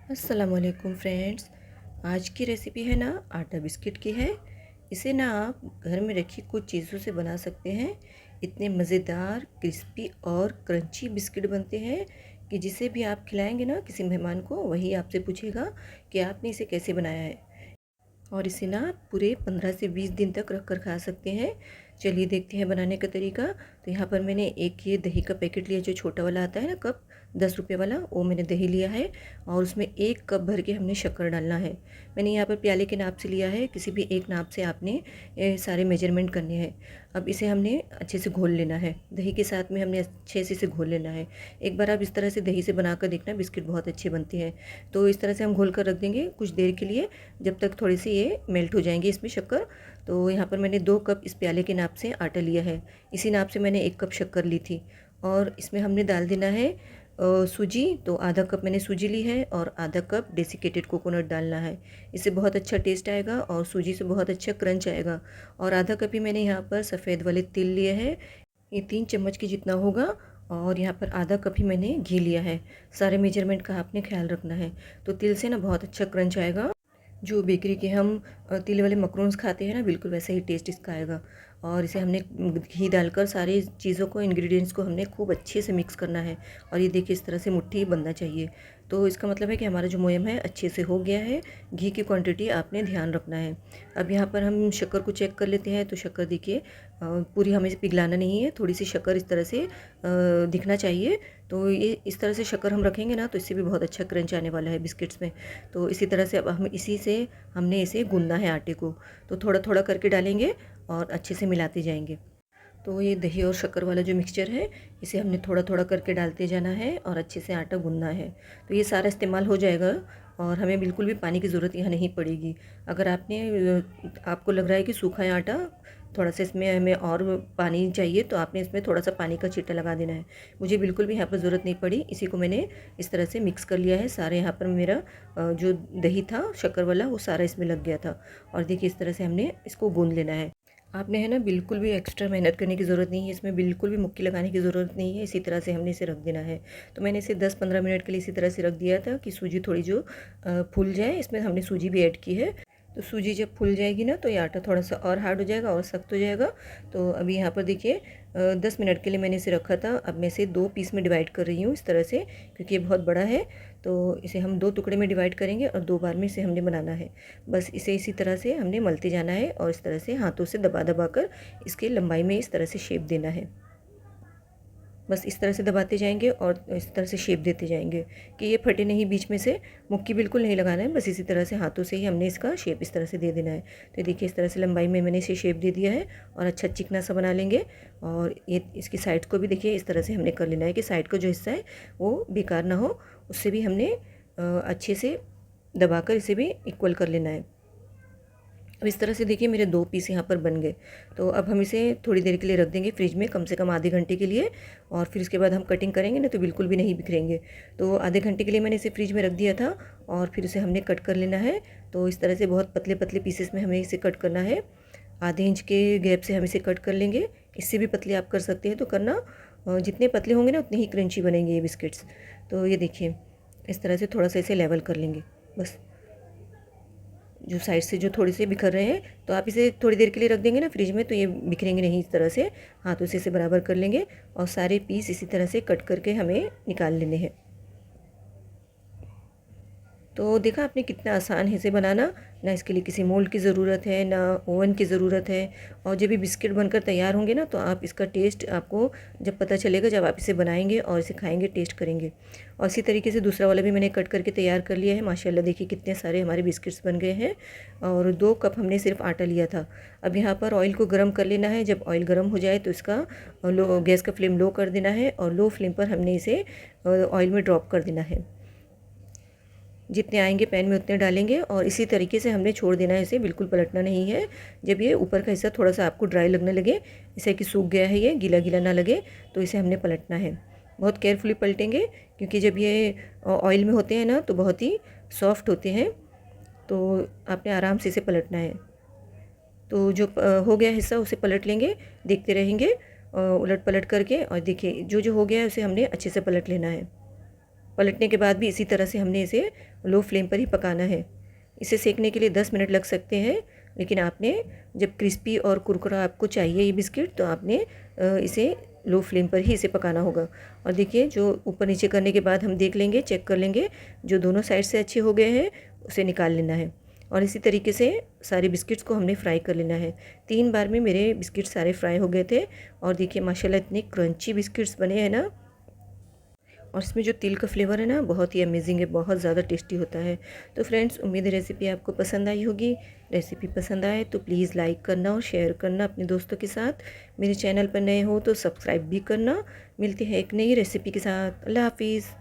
अस्सलाम वालेकुम फ्रेंड्स। आज की रेसिपी है ना आटा बिस्किट की है। इसे ना आप घर में रखी कुछ चीज़ों से बना सकते हैं। इतने मज़ेदार क्रिस्पी और क्रंची बिस्किट बनते हैं कि जिसे भी आप खिलाएंगे ना किसी मेहमान को, वही आपसे पूछेगा कि आपने इसे कैसे बनाया है। और इसे ना पूरे 15 से 20 दिन तक रख कर खा सकते हैं। चलिए देखते हैं बनाने का तरीका। तो यहाँ पर मैंने एक ये दही का पैकेट लिया, जो छोटा वाला आता है ना कप, 10 रुपये वाला, वो मैंने दही लिया है। और उसमें 1 कप भर के हमने शक्कर डालना है। मैंने यहाँ पर प्याले के नाप से लिया है, किसी भी एक नाप से आपने सारे मेजरमेंट करने हैं। अब इसे हमने अच्छे से घोल लेना है, दही के साथ में हमने अच्छे से इसे घोल लेना है। एक बार आप इस तरह से दही से बना कर देखना, बिस्किट बहुत अच्छे बनते हैं। तो इस तरह से हम घोल कर रख देंगे कुछ देर के लिए, जब तक थोड़ी सी ये मेल्ट हो जाएंगे इसमें शक्कर। तो यहाँ पर मैंने 2 कप इस प्याले के नाप से आटा लिया है। इसी नाप से मैंने 1 कप शक्कर ली थी। और इसमें हमने डाल देना है सूजी। तो आधा कप मैंने सूजी ली है और आधा कप डेसिकेटेड कोकोनट डालना है। इससे बहुत अच्छा टेस्ट आएगा और सूजी से बहुत अच्छा क्रंच आएगा। और आधा कप ही मैंने यहाँ पर सफ़ेद वाले तिल लिए हैं, ये 3 चम्मच के जितना होगा। और यहाँ पर आधा कप ही मैंने घी लिया है। सारे मेजरमेंट का आपने ख्याल रखना है। तो तिल से ना बहुत अच्छा क्रंच आएगा। जो बेकरी के हम तिल वाले मकरोन्स खाते हैं ना, बिल्कुल वैसा ही टेस्ट इसका आएगा। और इसे हमने घी डालकर सारी चीज़ों को, इंग्रेडिएंट्स को हमने खूब अच्छे से मिक्स करना है। और ये देखिए इस तरह से मुट्ठी बनना चाहिए। तो इसका मतलब है कि हमारा जो मोयम है अच्छे से हो गया है। घी की क्वांटिटी आपने ध्यान रखना है। अब यहाँ पर हम शक्कर को चेक कर लेते हैं। तो शक्कर देखिए पूरी हमें पिघलाना नहीं है, थोड़ी सी शक्कर इस तरह से दिखना चाहिए। तो ये इस तरह से शक्कर हम रखेंगे ना, तो इससे भी बहुत अच्छा क्रंच आने वाला है बिस्किट्स में। तो इसी तरह से अब हम इसी से हमने इसे गूंदना है आटे को। तो थोड़ा थोड़ा करके डालेंगे और अच्छे से मिलाते जाएंगे। तो ये दही और शक्कर वाला जो मिक्सचर है, इसे हमने थोड़ा थोड़ा करके डालते जाना है और अच्छे से आटा गूंदना है। तो ये सारा इस्तेमाल हो जाएगा और हमें बिल्कुल भी पानी की ज़रूरत यहाँ नहीं पड़ेगी। अगर आपको लग रहा है कि सूखा है आटा, थोड़ा सा इसमें हमें और पानी चाहिए, तो आपने इसमें थोड़ा सा पानी का छींटा लगा देना है। मुझे बिल्कुल भी यहाँ पर ज़रूरत नहीं पड़ी। इसी को मैंने इस तरह से मिक्स कर लिया है सारे। यहाँ पर मेरा जो दही था शक्कर वाला, वो सारा इसमें लग गया था। और देखिए इस तरह से हमने इसको गूंद लेना है। आपने है ना बिल्कुल भी एक्स्ट्रा मेहनत करने की ज़रूरत नहीं है, इसमें बिल्कुल भी मुक्की लगाने की ज़रूरत नहीं है। इसी तरह से हमने इसे रख देना है। तो मैंने इसे 10-15 मिनट के लिए इसी तरह से रख दिया था कि सूजी थोड़ी जो फूल जाए। इसमें हमने सूजी भी ऐड की है। तो सूजी जब फूल जाएगी ना, तो ये आटा थोड़ा सा और हार्ड हो जाएगा और सख्त हो जाएगा। तो अभी यहाँ पर देखिए 10 मिनट के लिए मैंने इसे रखा था। अब मैं इसे 2 पीस में डिवाइड कर रही हूँ इस तरह से, क्योंकि ये बहुत बड़ा है। तो इसे हम 2 टुकड़े में डिवाइड करेंगे और 2 बार में इसे हमने बनाना है। बस इसे इसी तरह से हमने मलते जाना है और इस तरह से हाथों से दबा दबा कर इसके लंबाई में इस तरह से शेप देना है। बस इस तरह से दबाते जाएंगे और इस तरह से शेप देते जाएंगे कि ये फटे नहीं बीच में से। मुक्की बिल्कुल नहीं लगाना है, बस इसी तरह से हाथों से ही हमने इसका शेप इस तरह से दे देना है। तो देखिए इस तरह से लंबाई में मैंने इसे शेप दे दिया है और अच्छा चिकना सा बना लेंगे। और ये इसकी साइड को भी देखिए इस तरह से हमने कर लेना है कि साइड का जो हिस्सा है वो बेकार ना हो। उससे भी हमने अच्छे से दबाकर इसे भी इक्वल कर लेना है। अब इस तरह से देखिए मेरे 2 पीस यहाँ पर बन गए। तो अब हम इसे थोड़ी देर के लिए रख देंगे फ्रिज में, कम से कम आधे घंटे के लिए। और फिर उसके बाद हम कटिंग करेंगे ना, तो बिल्कुल भी नहीं बिखरेंगे। तो आधे घंटे के लिए मैंने इसे फ्रिज में रख दिया था और फिर उसे हमने कट कर लेना है। तो इस तरह से बहुत पतले पतले पीसेस में हमें इसे कट करना है। आधे इंच के गैप से हम इसे कट कर लेंगे। इससे भी पतले आप कर सकते हैं तो करना। जितने पतले होंगे ना उतने ही क्रंची बनेंगे ये बिस्किट्स। तो ये देखिए इस तरह से थोड़ा सा इसे लेवल कर लेंगे। बस जो साइड से जो थोड़े से बिखर रहे हैं, तो आप इसे थोड़ी देर के लिए रख देंगे ना फ्रिज में, तो ये बिखरेंगे नहीं। इस तरह से हाथों से इसे बराबर कर लेंगे और सारे पीस इसी तरह से कट करके हमें निकाल लेने हैं। तो देखा आपने कितना आसान है इसे बनाना। ना इसके लिए किसी मोल्ड की ज़रूरत है, ना ओवन की ज़रूरत है। और जब भी बिस्किट बनकर तैयार होंगे ना, तो आप इसका टेस्ट आपको जब पता चलेगा, जब आप इसे बनाएंगे और इसे खाएंगे, टेस्ट करेंगे। और इसी तरीके से दूसरा वाला भी मैंने कट करके तैयार कर लिया है। माशाल्लाह देखिए कितने सारे हमारे बिस्किट्स बन गए हैं। और 2 कप हमने सिर्फ आटा लिया था। अब यहाँ पर ऑयल को गर्म कर लेना है। जब ऑयल गर्म हो जाए तो इसका गैस का फ्लेम लो कर देना है और लो फ्लेम पर हमने इसे ऑयल में ड्रॉप कर देना है। जितने आएंगे पैन में उतने डालेंगे और इसी तरीके से हमने छोड़ देना है इसे, बिल्कुल पलटना नहीं है। जब ये ऊपर का हिस्सा थोड़ा सा आपको ड्राई लगने लगे, इसे कि सूख गया है, ये गीला गीला ना लगे, तो इसे हमने पलटना है। बहुत केयरफुली पलटेंगे, क्योंकि जब ये ऑयल में होते हैं ना तो बहुत ही सॉफ्ट होते हैं। तो आपने आराम से इसे पलटना है। तो जो हो गया हिस्सा उसे पलट लेंगे, देखते रहेंगे उलट पलट करके। और देखिए जो जो हो गया है उसे हमने अच्छे से पलट लेना है। पलटने के बाद भी इसी तरह से हमने इसे लो फ्लेम पर ही पकाना है। इसे सेकने के लिए 10 मिनट लग सकते हैं, लेकिन आपने जब क्रिस्पी और कुरकुरा आपको चाहिए ये बिस्किट, तो आपने इसे लो फ्लेम पर ही इसे पकाना होगा। और देखिए, जो ऊपर नीचे करने के बाद हम देख लेंगे, चेक कर लेंगे, जो दोनों साइड से अच्छे हो गए हैं उसे निकाल लेना है। और इसी तरीके से सारे बिस्किट्स को हमने फ्राई कर लेना है। 3 बार में मेरे बिस्किट सारे फ्राई हो गए थे। और देखिए माशाल्लाह इतने क्रंची बिस्किट्स बने हैं ना, और इसमें जो तिल का फ्लेवर है ना, बहुत ही अमेजिंग है, बहुत ज़्यादा टेस्टी होता है। तो फ्रेंड्स, उम्मीद है रेसिपी आपको पसंद आई होगी। रेसिपी पसंद आए तो प्लीज़ लाइक करना और शेयर करना अपने दोस्तों के साथ। मेरे चैनल पर नए हो तो सब्सक्राइब भी करना। मिलते हैं एक नई रेसिपी के साथ। अल्लाह हाफिज़।